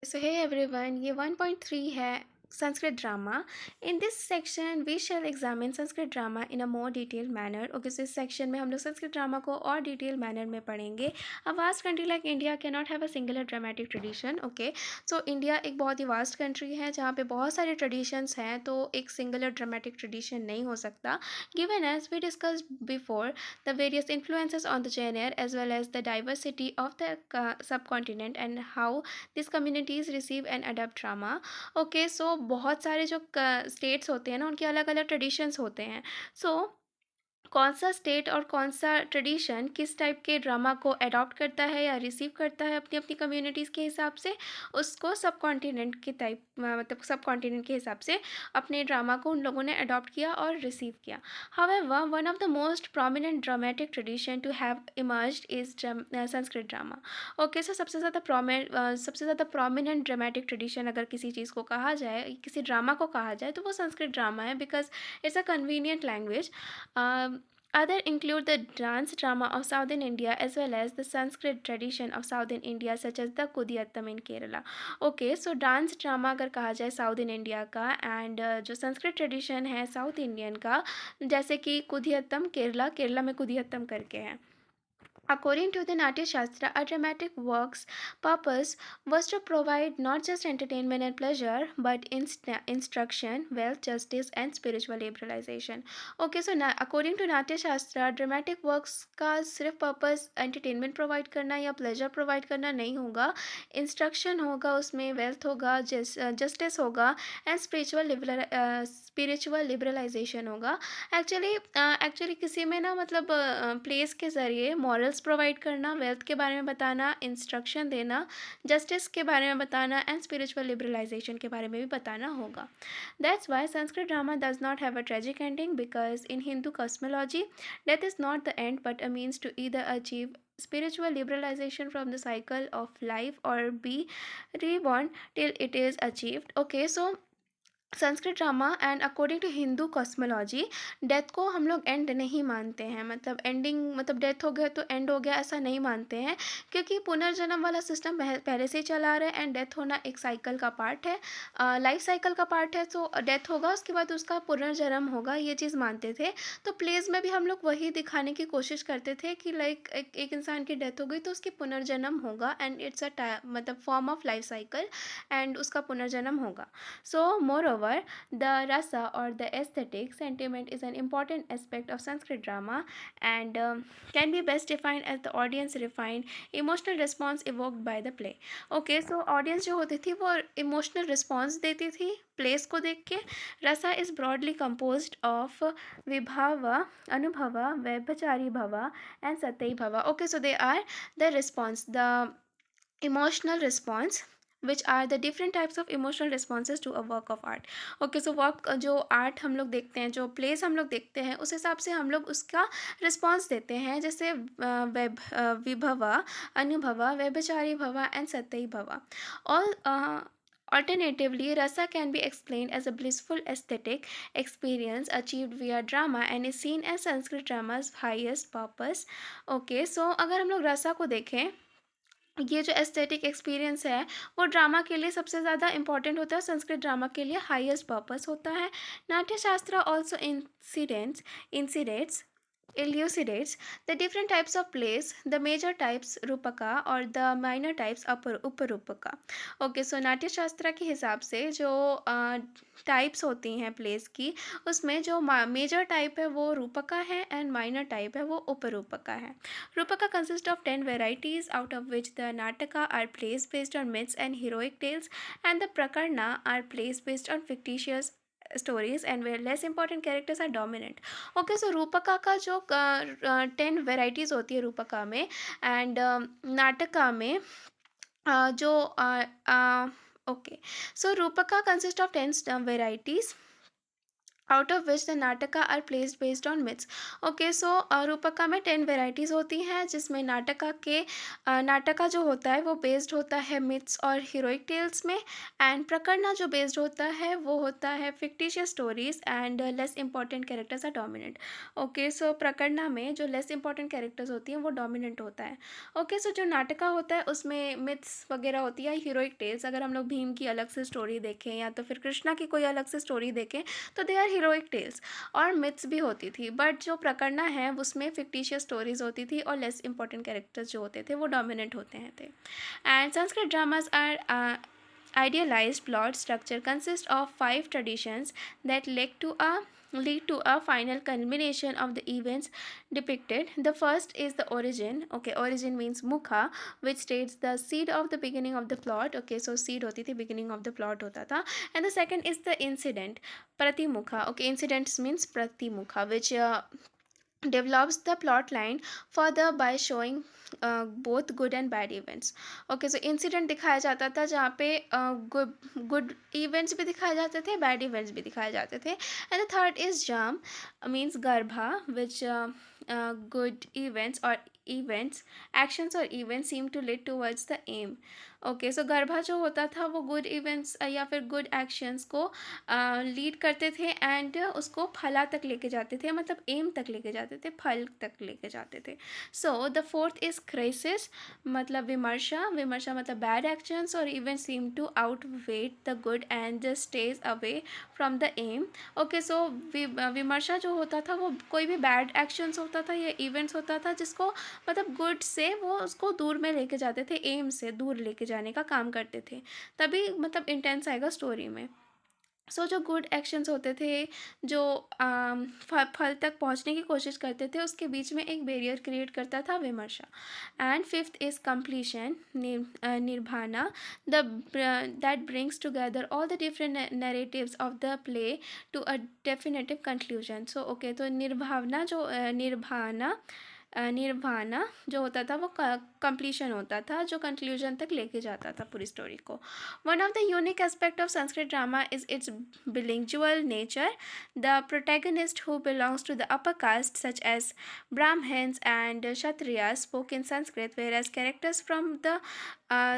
So hey everyone, ये 1.3 है Sanskrit drama. In this section we shall examine Sanskrit drama in a more detail manner. Okay, so इस section में हम लोग Sanskrit drama को और डिटेल मैनर में पढ़ेंगे. A vast country like India can not have a singular dramatic tradition. Okay, so India एक बहुत ही वास्ट कंट्री है जहाँ पे बहुत सारे ट्रेडिशंस हैं, तो एक सिंगुलर ड्रामेटिक ट्रेडिशन नहीं हो सकता. Given as we discuss before the various influences on the genre as well as the diversity of the subcontinent and how these communities receive and adapt drama. Okay, so बहुत सारे जो states होते हैं ना, उनके अलग अलग ट्रेडिशंस होते हैं. सो कौन सा स्टेट और कौन सा ट्रेडिशन किस टाइप के ड्रामा को अडॉप्ट करता है या रिसीव करता है अपनी अपनी कम्युनिटीज़ के हिसाब से, उसको सब कॉन्टिनेंट के टाइप मतलब सब कॉन्टिनेंट के हिसाब से अपने ड्रामा को उन लोगों ने अडॉप्ट किया और रिसीव किया. However one of the most prominent dramatic tradition to have emerged is Sanskrit drama. Okay, so सबसे ज़्यादा प्रोमिनेंट ड्रामेटिक ट्रेडिशन अगर किसी चीज़ को कहा जाए, किसी ड्रामा को कहा जाए, तो वो संस्कृत ड्रामा है, because it's a convenient language. Other include the dance drama of Southern India as well as the Sanskrit tradition of Southern India such as the Kudiyattam in Kerala. Okay, so dance drama अगर कहा जाए Southern India का, and जो Sanskrit tradition है South Indian का, जैसे कि कुदियत्तम केरला में कुदियत्तम करके है. According to the Natya Shastra, a dramatic work's purpose was to provide not just entertainment and pleasure, but instruction, wealth, justice, and spiritual liberalization. Okay, so according to Natya Shastra, dramatic works का सिर्फ purpose entertainment provide करना या pleasure provide करना नहीं होगा. Instruction होगा, उसमें wealth होगा, जस्टिस होगा, एंड स्पिरिचुअल लिबरलाइजेशन होगा. एक्चुअली किसी में ना, मतलब प्लेस के ज़रिए मॉरल्स प्रोवाइड करना, वेल्थ के बारे में बताना, इंस्ट्रक्शन देना, जस्टिस के बारे में बताना, एंड स्पिरिचुअल लिबरलाइजेशन के बारे में भी बताना होगा. That's why Sanskrit drama does not have a tragic ending, because in Hindu cosmology death is not the end but a means to either achieve spiritual liberalization from the cycle of life or be reborn till it is achieved. Okay, so Sanskrit drama and according to Hindu cosmology, death को हम लोग and नहीं मानते हैं, मतलब ending, मतलब death हो गया तो एंड हो गया, ऐसा नहीं मानते हैं, क्योंकि पुनर्जन्म वाला सिस्टम पहले से ही चला रहा है, एंड डेथ होना एक साइकिल का पार्ट है, लाइफ साइकिल का पार्ट है. तो डेथ होगा, उसके बाद उसका पुनर्जन्म होगा, ये चीज़ मानते थे. तो प्लेज में भी हम लोग वही दिखाने की कोशिश करते थे कि लाइक एक इंसान की डेथ हो गई तो उसकी पुनर्जन्म होगा, एंड इट्स मतलब form of life cycle, and उसका पुनर्जन्म होगा. So, moreover, the rasa or the aesthetic sentiment is an important aspect of Sanskrit drama, and can be best defined as the audience refined emotional response evoked by the play. Okay, so audience जो होती थी वो emotional response देती थी plays को देख के. रसा is broadly composed of vibhava, anubhava, vaibhachari bhava, and satai bhava. Okay, so they are the response, the emotional response, which are the different types of emotional responses to a work of art. Okay, so work जो art हम लोग देखते हैं, जो place हम लोग देखते हैं, उस हिसाब से हम लोग उसका रिस्पॉन्स देते हैं, जैसे विभवा, अनुभवा, व्यभिचारी भवा, एंड सत्यई भवा. All alternatively, rasa can be explained as a blissful aesthetic experience achieved via drama and is seen as Sanskrit drama's highest purpose. Okay, so अगर हम लोग रसा को देखें, ये जो एस्थेटिक एक्सपीरियंस है वो ड्रामा के लिए सबसे ज़्यादा इंपॉर्टेंट होता है, संस्कृत ड्रामा के लिए हाईएस्ट पर्पस होता है. Natya Shastra also incidents elucidates the different types of plays, the major types rupaka और the minor types uparupaka. Okay, so Natya Shastra के हिसाब से जो टाइप्स होती हैं प्लेस की, उसमें जो मेजर टाइप है वो रूपका है, एंड माइनर टाइप है वो उपरूपका है. रूपका consist of 10 varieties, out of which the Nataka are plays based on myths and heroic tales, and the Prakarna are plays based on fictitious stories and where less important characters are dominant. Okay, so rupaka का जो 10 varieties होती है रूपका में, and nataka में जो okay, so rupaka consist of 10 varieties, out of which the nataka are placed based on myths. Okay, so rupaka में 10 varieties होती हैं, जिसमें नाटका जो होता है वो बेस्ड होता है मिथ्स और हीरोइक टेल्स में। एंड प्रकरना जो बेस्ड होता है वो होता है fictitious stories and less important characters are dominant. Okay, so prakarana में जो लेस इंपॉर्टेंट कैरेक्टर्स होती हैं वो डोमिनेंट होता है। ओके, सो जो नाटका होता है उसमें मिथ्स वगैरह होती है, हीरोइक टेल्स, अगर हम लोग भीम की अलग से स्टोरी देखें या तो फिर कृष्णा की कोई अलग से स्टोरी देखें, तो दे आर हीरोइक टेल्स। और मिथ्स भी होती थी, बट जो प्रकरना है उसमें फिक्टिशियस स्टोरीज होती थी और लेस इंपॉर्टेंट कैरेक्टर्स जो होते थे वो डोमिनेंट होते हैं थे। And Sanskrit dramas are idealized plot structure consists of 5 traditions that lead to a final culmination of the events depicted. The first is the origin. Okay, origin means mukha, which states the seed of the beginning of the plot. Okay, so seed hoti thi, beginning of the plot hota tha. And the second is the incident, pratimukha. Okay, incidents means pratimukha, which develops the plot line further by showing both good and bad events. Okay, so incident दिखाया जाता था जहाँ पे good good events भी दिखाए जाते थे, bad events भी दिखाए जाते थे। And the third is germ, means garbha, which good events और इवेंट्स एक्शंस और events seem to lead towards the aim. Okay, so garbha जो होता था वो गुड इवेंट्स या फिर गुड एक्शंस को लीड करते थे एंड उसको फला तक लेके जाते थे, मतलब एम तक लेके जाते थे, फल तक लेके जाते थे। So the fourth is crisis, मतलब विमर्शा, विमर्शा मतलब बैड एक्शंस और event seem to outweigh the good and just stage away from the aim. Okay, so vimarsha जो होता था वो कोई भी बैड एक्शंस होता था या इवेंट्स होता था जिसको मतलब गुड से वो उसको दूर में लेके जाते थे, एम से दूर लेके जाने का काम करते थे, तभी मतलब इंटेंस आएगा स्टोरी में। सो जो गुड एक्शंस होते थे, जो फल तक पहुंचने की कोशिश करते थे, उसके बीच में एक बैरियर क्रिएट करता था vimarsha. And fifth is completion, nirvahana, the that brings together all the different narratives of the play to a definitive conclusion. So okay, तो निर्भावना जो निर्वाणा जो होता था वो कंप्लीशन होता था, जो कंक्लूजन तक लेके जाता था पूरी स्टोरी को। One of the unique aspect of Sanskrit drama is it's bilingual nature. The protagonist, who belongs to the upper caste such as Brahmins and Kshatriyas, spoke in Sanskrit, whereas characters from the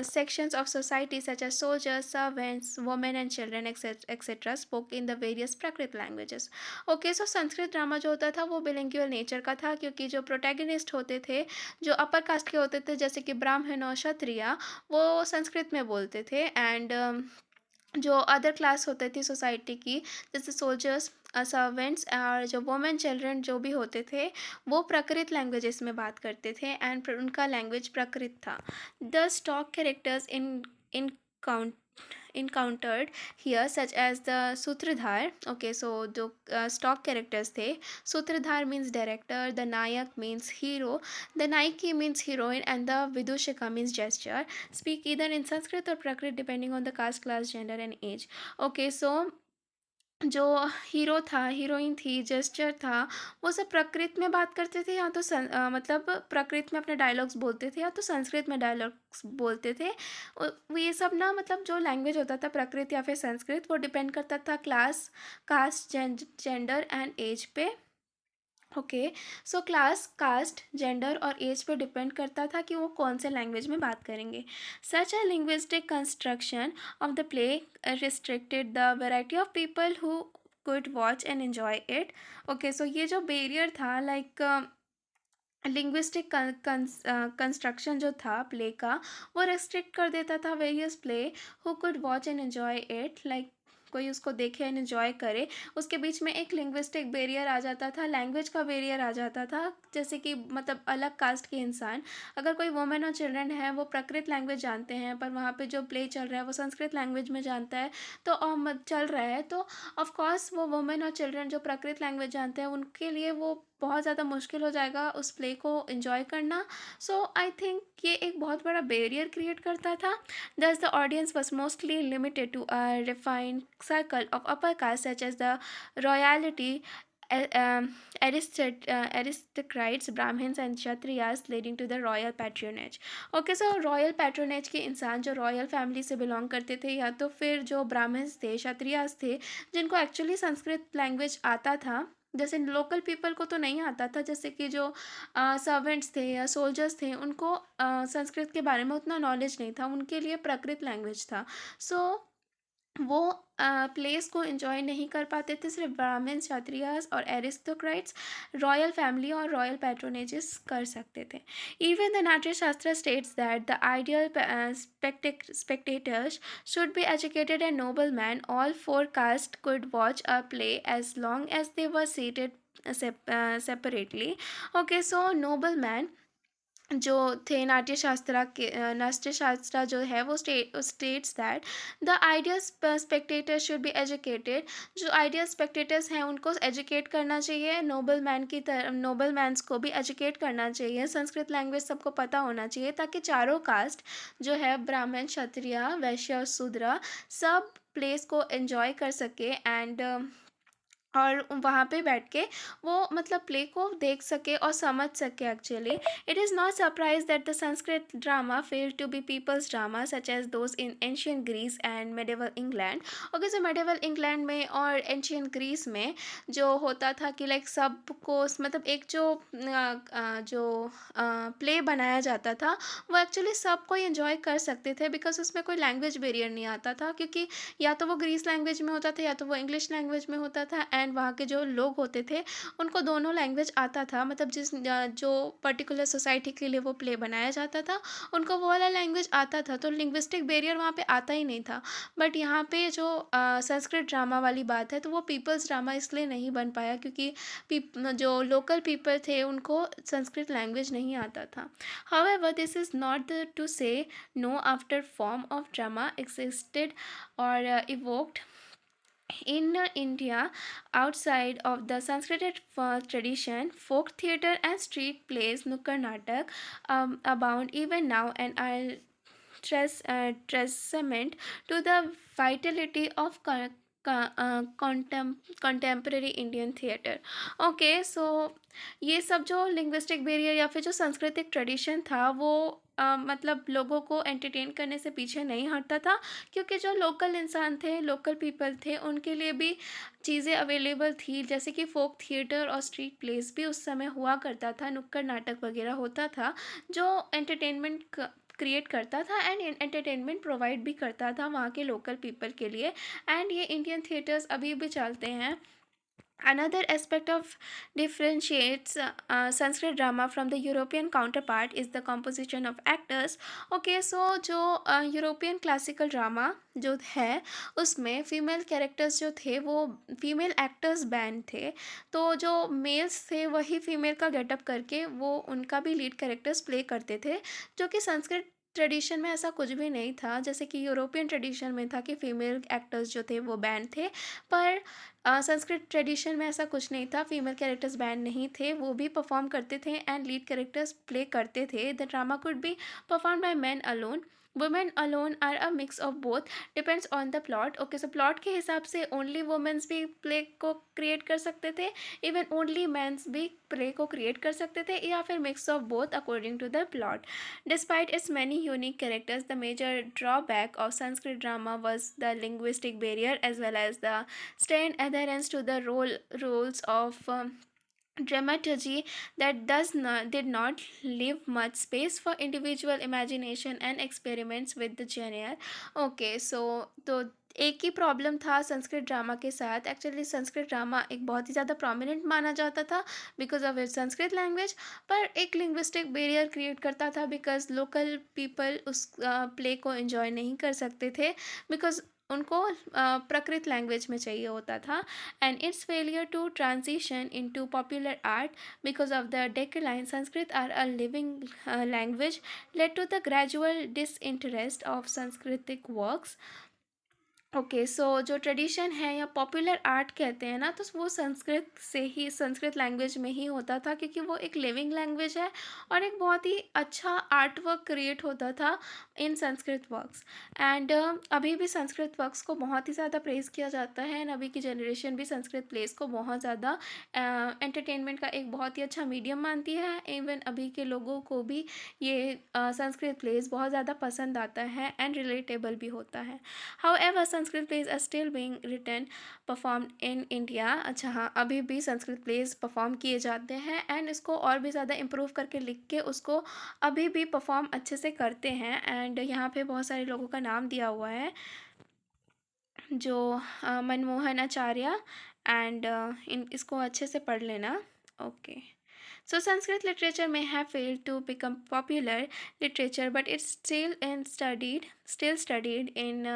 sections of society such as soldiers, servants, women and children etc. spoke in the various Prakrit languages. Okay, so Sanskrit drama जो होता था वो बिलिंगुअल nature का था, क्योंकि जो protagonist होते थे, जो अपर कास्ट के होते थे जैसे कि ब्राह्मण और क्षत्रिय, वो संस्कृत में बोलते थे। एंड जो अदर क्लास होते थी सोसाइटी की, जैसे सोल्जर्स, सर्वेंट्स और जो वुमेन चिल्ड्रन जो भी होते थे, वो प्राकृत लैंग्वेजेस में बात करते थे एंड उनका लैंग्वेज प्राकृत था। The stock characters in count encountered here such as the sutradhar. Okay, so the stock characters थे, sutradhar means director, the nayak means hero, the naiki means heroine and the vidushika means gesture, speak either in Sanskrit or Prakrit depending on the caste, class, gender and age. Okay, so जो hero था, heroine थी, gesture था, वो सब प्रकृत में बात करते थे या तो मतलब प्रकृत में अपने डायलॉग्स बोलते थे या तो संस्कृत में डायलॉग्स बोलते थे। वो ये सब ना, मतलब जो लैंग्वेज होता था प्रकृत या फिर संस्कृत, वो डिपेंड करता था class, caste, gender and age पे। Okay, so class, caste, gender और एज पे डिपेंड करता था कि वो कौन से लैंग्वेज में बात करेंगे। Such a linguistic construction of the play restricted the variety of people who could watch and enjoy it. Okay, so ये जो बैरियर था, लाइक लिंग्विस्टिक कंस्ट्रक्शन जो था प्ले का, वो रेस्ट्रिक्ट कर देता था various play who could watch and enjoy it, like कोई उसको देखे एंड एन्जॉय करे। उसके बीच में एक लिंग्विस्टिक बैरियर आ जाता था, लैंग्वेज का बैरियर आ जाता था, जैसे कि मतलब अलग कास्ट के इंसान, अगर कोई वुमेन और चिल्ड्रन है वो प्राकृत लैंग्वेज जानते हैं, पर वहाँ पे जो प्ले चल रहा है वो संस्कृत लैंग्वेज में जानता है, तो चल रहा है, तो ऑफकोर्स वो वुमेन और चिल्ड्रन जो प्राकृत लैंग्वेज जानते हैं उनके लिए वो बहुत ज़्यादा मुश्किल हो जाएगा उस प्ले को एंजॉय करना। सो आई थिंक ये एक बहुत बड़ा बैरियर क्रिएट करता था। Thus, the audience was mostly limited to a refined circle of upper caste, such as the royalty, aristocrats, Brahmins and Kshatriyas, leading to the royal patronage. Okay, so royal patronage के इंसान जो royal family से belong करते थे, या तो फिर जो ब्राह्मण्स थे, क्षत्रियास थे, जिनको एक्चुअली संस्कृत लैंग्वेज आता था, जैसे लोकल पीपल को तो नहीं आता था, जैसे कि जो सर्वेंट्स थे या सोल्जर्स थे, उनको संस्कृत के बारे में उतना नॉलेज नहीं था, उनके लिए प्राकृत लैंग्वेज था। सो वो प्लेस को एंजॉय नहीं कर पाते थे, सिर्फ ब्राह्मण्स, क्षत्रियास और एरिस्टोक्रेट्स रॉयल फैमिली और रॉयल पैट्रोनेजेस कर सकते थे। इवन द नाट्य शास्त्र states that the ideal spectators should be educated and noble men. All four castes could watch a play as long as they were seated separately. Okay, so noble man जो थे, नाट्य शास्त्र जो है वो states that the ideal Spectator should be educated. जो ideal spectators हैं उनको एजुकेट करना चाहिए, नोबल मैन की तरह नोबल मैंस को भी एजुकेट करना चाहिए, संस्कृत लैंग्वेज सबको पता होना चाहिए, ताकि चारों कास्ट जो है, ब्राह्मण, क्षत्रिय, वैश्य और शूद्र, सब प्लेस को एंजॉय कर सके एंड और वहाँ पे बैठ के वो मतलब प्ले को देख सके और समझ सके actually. It is not surprise that the Sanskrit drama fail to be people's drama such as those in ancient Greece and medieval England. Okay, so medieval England में और एंशियंट ग्रीस में जो होता था कि लाइक सबको मतलब एक जो प्ले बनाया जाता था, वो एक्चुअली सब कोई एंजॉय कर सकते थे, बिकॉज उसमें कोई लैंग्वेज बैरियर नहीं आता था, क्योंकि या तो वो ग्रीस लैंग्वेज में होता था या तो वो इंग्लिश लैंग्वेज में होता था, एंड वहाँ के जो लोग होते थे उनको दोनों लैंग्वेज आता था, मतलब जो पर्टिकुलर सोसाइटी के लिए वो प्ले बनाया जाता था उनको वो वाला लैंग्वेज आता था, तो लिंग्विस्टिक बैरियर वहाँ पे आता ही नहीं था। बट यहाँ पे जो संस्कृत ड्रामा वाली बात है, तो वो पीपल्स ड्रामा इसलिए नहीं बन पाया क्योंकि जो लोकल पीपल थे उनको संस्कृत लैंग्वेज नहीं आता था। However this is not to say no other form of drama existed or evoked in India outside of the Sanskrit tradition. Folk theatre and street plays, Nukkad Natak, abound even now and are testament to the vitality of contemporary Indian theatre. Okay, so ये सब जो linguistic barrier या फिर जो सांस्कृतिक tradition था, वो मतलब लोगों को एंटरटेन करने से पीछे नहीं हटता था, क्योंकि जो लोकल इंसान थे, लोकल पीपल थे, उनके लिए भी चीज़ें अवेलेबल थी, जैसे कि फोक थिएटर और स्ट्रीट प्लेस भी उस समय हुआ करता था, नुक्कड़ नाटक वगैरह होता था, जो एंटरटेनमेंट क्रिएट करता था एंड एंटरटेनमेंट प्रोवाइड भी करता था वहाँ के लोकल पीपल के लिए, एंड ये इंडियन थिएटर्स अभी भी चलते हैं। Another aspect of differentiates Sanskrit drama from the European counterpart is the composition of actors. Okay, so जो यूरोपियन क्लासिकल ड्रामा जो है उसमें फीमेल कैरेक्टर्स जो थे वो फीमेल एक्टर्स बैन थे, तो जो मेल्स थे वही फीमेल का गेटअप करके वो उनका भी लीड कैरेक्टर्स प्ले करते थे, जो कि संस्कृत ट्रेडिशन में ऐसा कुछ भी नहीं था, जैसे कि यूरोपियन ट्रेडिशन में था कि फीमेल एक्टर्स जो थे वो बैन थे, पर संस्कृत ट्रेडिशन में ऐसा कुछ नहीं था, फीमेल कैरेक्टर्स बैन नहीं थे, वो भी परफॉर्म करते थे एंड लीड कैरेक्टर्स प्ले करते थे। The drama could be perform by man alone, women alone or a mix of both, depends on the plot. Okay, so plot के हिसाब से ओनली वुमेन्स भी प्ले को क्रिएट कर सकते थे, इवन ओनली मैंस भी प्ले को क्रिएट कर सकते थे, या फिर mix of both according to the plot. Despite its many unique characters, the major drawback of Sanskrit drama was the linguistic barrier, as well as the stern adherence to the rules of dramaturgy that did not leave much space for individual imagination and experiments with the genre. Okay, so तो एक ही problem था Sanskrit drama के साथ, actually Sanskrit drama एक बहुत ही ज़्यादा prominent माना जाता था because of its Sanskrit language, पर एक लिंग्विस्टिक बैरियर क्रिएट करता था बिकॉज लोकल पीपल उस प्ले को एंजॉय नहीं कर सकते थे, बिकॉज उनको प्राकृत लैंग्वेज में चाहिए होता था, and its failure to transition into popular art because of the decline Sanskrit are a living language led to the gradual disinterest of Sanskritic works. Okay, so जो ट्रेडिशन है या पॉपुलर आर्ट कहते हैं ना, तो वो संस्कृत से ही, संस्कृत लैंग्वेज में ही होता था, क्योंकि वो एक लिविंग लैंग्वेज है और एक बहुत ही अच्छा आर्ट वर्क क्रिएट होता था इन संस्कृत वर्क्स। एंड अभी भी संस्कृत वर्क्स को बहुत ही ज़्यादा प्रेज़ किया जाता है, एंड अभी की जनरेशन भी संस्कृत प्लेस को बहुत ज़्यादा एंटरटेनमेंट का एक बहुत ही अच्छा मीडियम मानती है। इवन अभी के लोगों को भी ये संस्कृत प्लेस बहुत ज़्यादा पसंद आता है एंड रिलेटेबल भी होता है। However, Sanskrit plays are still being written, performed in India। अच्छा हाँ, अभी भी संस्कृत प्लेस परफॉर्म किए जाते हैं एंड इसको और भी ज़्यादा इम्प्रूव करके लिख के उसको अभी भी परफॉर्म अच्छे से करते हैं। एंड यहाँ पे बहुत सारे लोगों का नाम दिया हुआ है, जो मनमोहन आचार्य, एंड इन इसको अच्छे से पढ़ लेना। Okay, so Sanskrit literature may have failed to become popular literature, but it's still studied in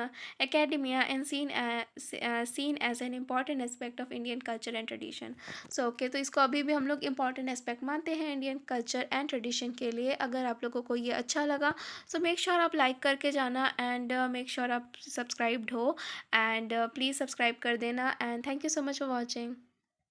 academia and seen as an important aspect of Indian culture and tradition। So okay, तो इसको अभी भी हम लोग important aspect मानते हैं Indian culture and tradition के लिए। अगर आप लोगों को ये अच्छा लगा, so make sure आप लाइक करके जाना, एंड make sure आप सब्सक्राइब्ड हो, एंड प्लीज़ सब्सक्राइब कर देना, and thank you so much for watching.